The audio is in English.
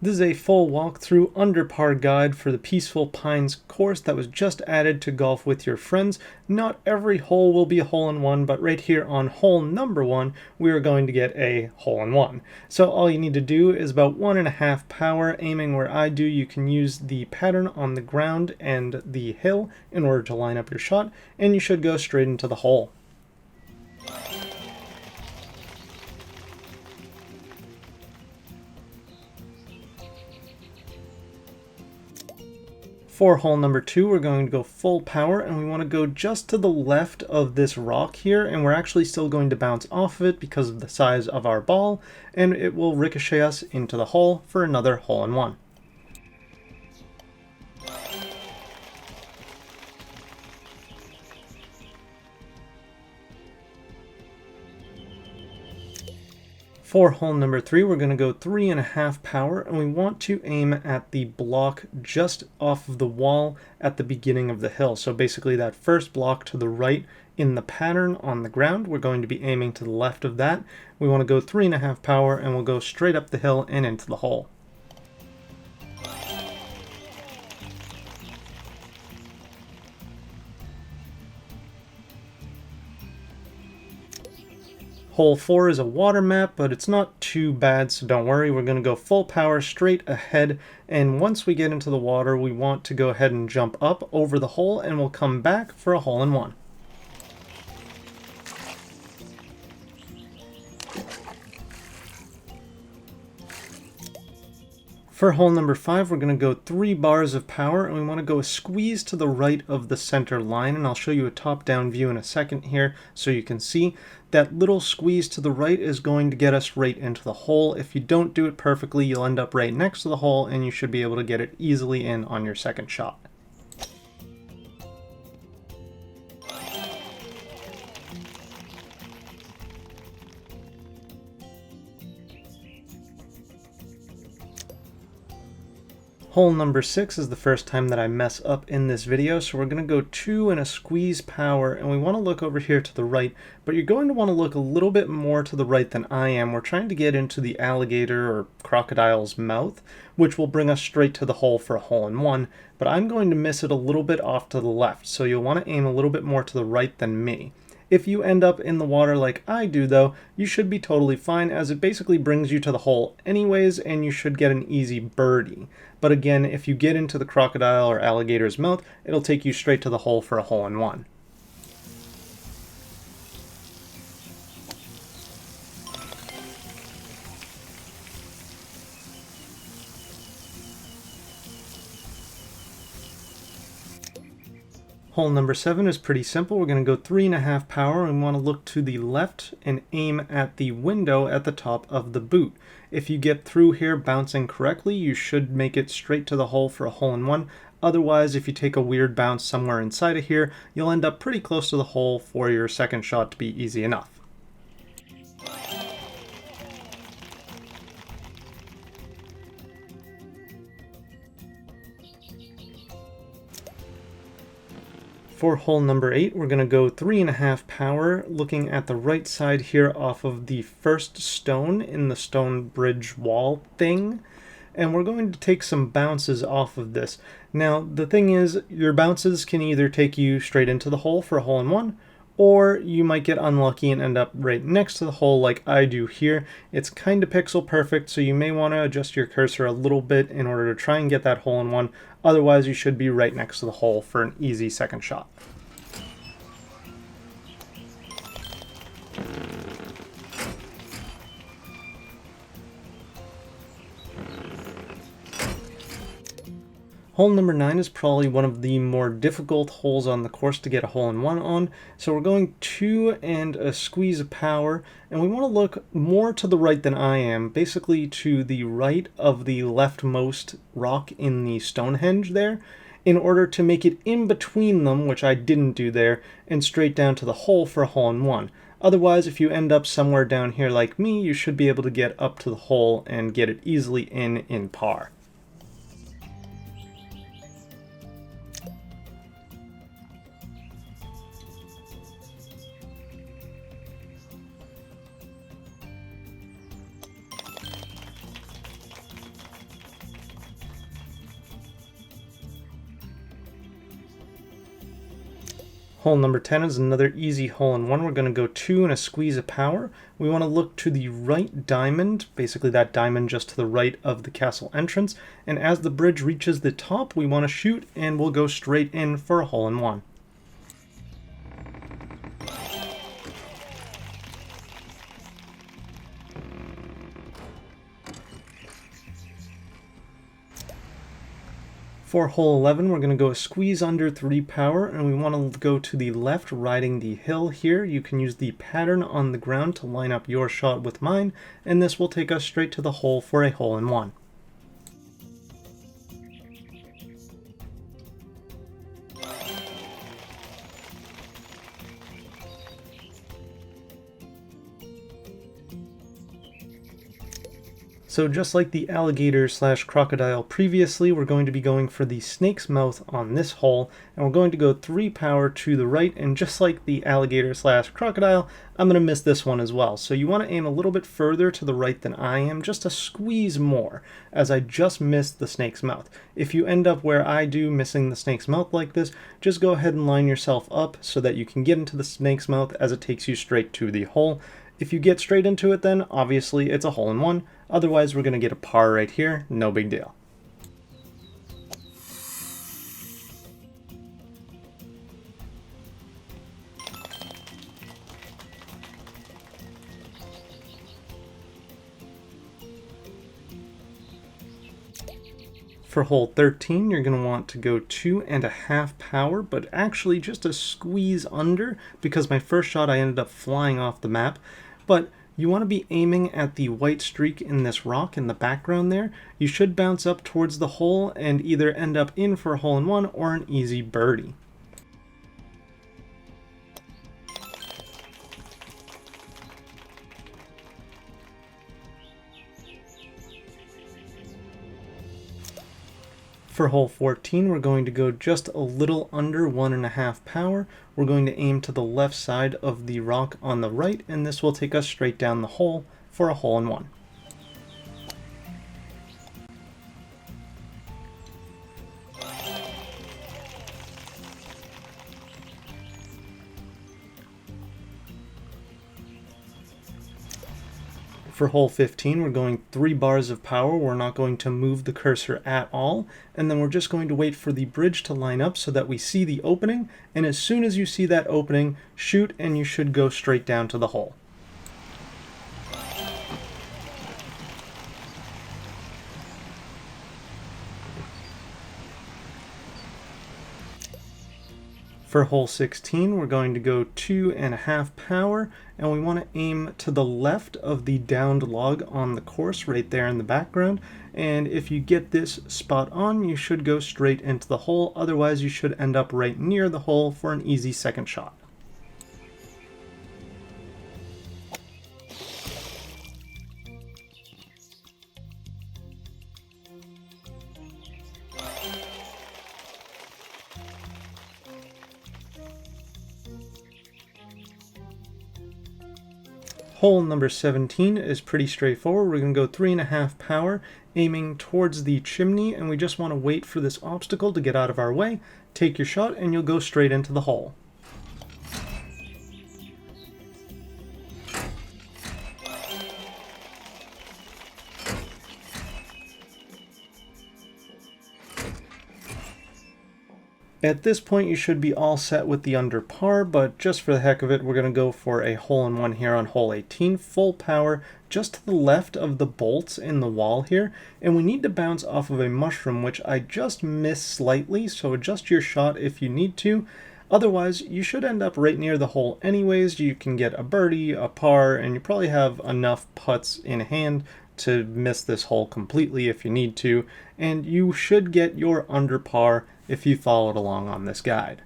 This is a full walkthrough under par guide for the Peaceful Pines course that was just added to Golf with Your Friends. Not every hole will be a hole-in-one, but right here on hole number 1, we are going to get a hole-in-one. So all you need to do is about 1.5 power. Aiming where I do, you can use the pattern on the ground and the hill in order to line up your shot, and you should go straight into the hole. For hole number 2, we're going to go full power, and we want to go just to the left of this rock here, and we're actually still going to bounce off of it because of the size of our ball, and it will ricochet us into the hole for another hole-in-one. For hole number 3, we're going to go 3.5 power, and we want to aim at the block just off of the wall at the beginning of the hill. So basically that first block to the right in the pattern on the ground, we're going to be aiming to the left of that. We want to go 3.5 power, and we'll go straight up the hill and into the hole. Hole 4 is a water map, but it's not too bad, so don't worry. We're going to go full power straight ahead, and once we get into the water, we want to go ahead and jump up over the hole, and we'll come back for a hole-in-one. For hole number 5, we're going to go 3 bars of power, and we want to go a squeeze to the right of the center line, and I'll show you a top-down view in a second here so you can see. That little squeeze to the right is going to get us right into the hole. If you don't do it perfectly, you'll end up right next to the hole, and you should be able to get it easily in on your second shot. Hole number 6 is the first time that I mess up in this video, so we're going to go 2 and a squeeze power, and we want to look over here to the right, but you're going to want to look a little bit more to the right than I am. We're trying to get into the alligator or crocodile's mouth, which will bring us straight to the hole for a hole-in-one, but I'm going to miss it a little bit off to the left, so you'll want to aim a little bit more to the right than me. If you end up in the water like I do though, you should be totally fine, as it basically brings you to the hole anyways, and you should get an easy birdie. But again, if you get into the crocodile or alligator's mouth, it'll take you straight to the hole for a hole-in-one. Hole number 7 is pretty simple. We're going to go 3.5 power, and we want to look to the left and aim at the window at the top of the boot. If you get through here bouncing correctly, you should make it straight to the hole for a hole-in-one. Otherwise, if you take a weird bounce somewhere inside of here, you'll end up pretty close to the hole for your second shot to be easy enough. For hole number 8, we're going to go 3.5 power, looking at the right side here off of the first stone in the stone bridge wall thing. And we're going to take some bounces off of this. Now, the thing is, your bounces can either take you straight into the hole for a hole-in-one, or you might get unlucky and end up right next to the hole like I do here. It's kind of pixel perfect, so you may want to adjust your cursor a little bit in order to try and get that hole-in-one. Otherwise, you should be right next to the hole for an easy second shot. Hole number 9 is probably one of the more difficult holes on the course to get a hole-in-one on, so we're going 2 and a squeeze of power, and we want to look more to the right than I am, basically to the right of the leftmost rock in the Stonehenge there, in order to make it in between them, which I didn't do there, and straight down to the hole for a hole-in-one. Otherwise, if you end up somewhere down here like me, you should be able to get up to the hole and get it easily in par. Hole number 10 is another easy hole-in-one. We're going to go 2 and a squeeze of power. We want to look to the right diamond, basically that diamond just to the right of the castle entrance, and as the bridge reaches the top, we want to shoot, and we'll go straight in for a hole-in-one. For hole 11, we're going to go a squeeze under 3 power, and we want to go to the left, riding the hill here. You can use the pattern on the ground to line up your shot with mine, and this will take us straight to the hole for a hole-in-one. So just like the alligator slash crocodile previously, we're going to be going for the snake's mouth on this hole, and we're going to go 3 power to the right, and just like the alligator slash crocodile, I'm going to miss this one as well. So you want to aim a little bit further to the right than I am, just a squeeze more, as I just missed the snake's mouth. If you end up where I do, missing the snake's mouth like this, just go ahead and line yourself up so that you can get into the snake's mouth as it takes you straight to the hole. If you get straight into it, then obviously it's a hole-in-one. Otherwise, we're going to get a par right here. No big deal. For hole 13, you're going to want to go 2.5 power, but actually just a squeeze under, because my first shot I ended up flying off the map. But you want to be aiming at the white streak in this rock in the background there. You should bounce up towards the hole and either end up in for a hole-in-one or an easy birdie. For hole 14, we're going to go just a little under 1.5 power. We're going to aim to the left side of the rock on the right, and this will take us straight down the hole for a hole-in-one. For hole 15, we're going 3 bars of power. We're not going to move the cursor at all, and then we're just going to wait for the bridge to line up so that we see the opening, and as soon as you see that opening, shoot, and you should go straight down to the hole. For hole 16, we're going to go 2.5 power, and we want to aim to the left of the downed log on the course right there in the background, and if you get this spot on, you should go straight into the hole. Otherwise, you should end up right near the hole for an easy second shot. Hole number 17 is pretty straightforward. We're going to go 3.5 power, aiming towards the chimney, and we just want to wait for this obstacle to get out of our way. Take your shot, and you'll go straight into the hole. At this point, you should be all set with the under par, but just for the heck of it, we're going to go for a hole-in-one here on hole 18, full power, just to the left of the bolts in the wall here, and we need to bounce off of a mushroom, which I just missed slightly, so adjust your shot if you need to. Otherwise, you should end up right near the hole anyways. You can get a birdie, a par, and you probably have enough putts in hand to miss this hole completely if you need to, and you should get your under par if you followed along on this guide.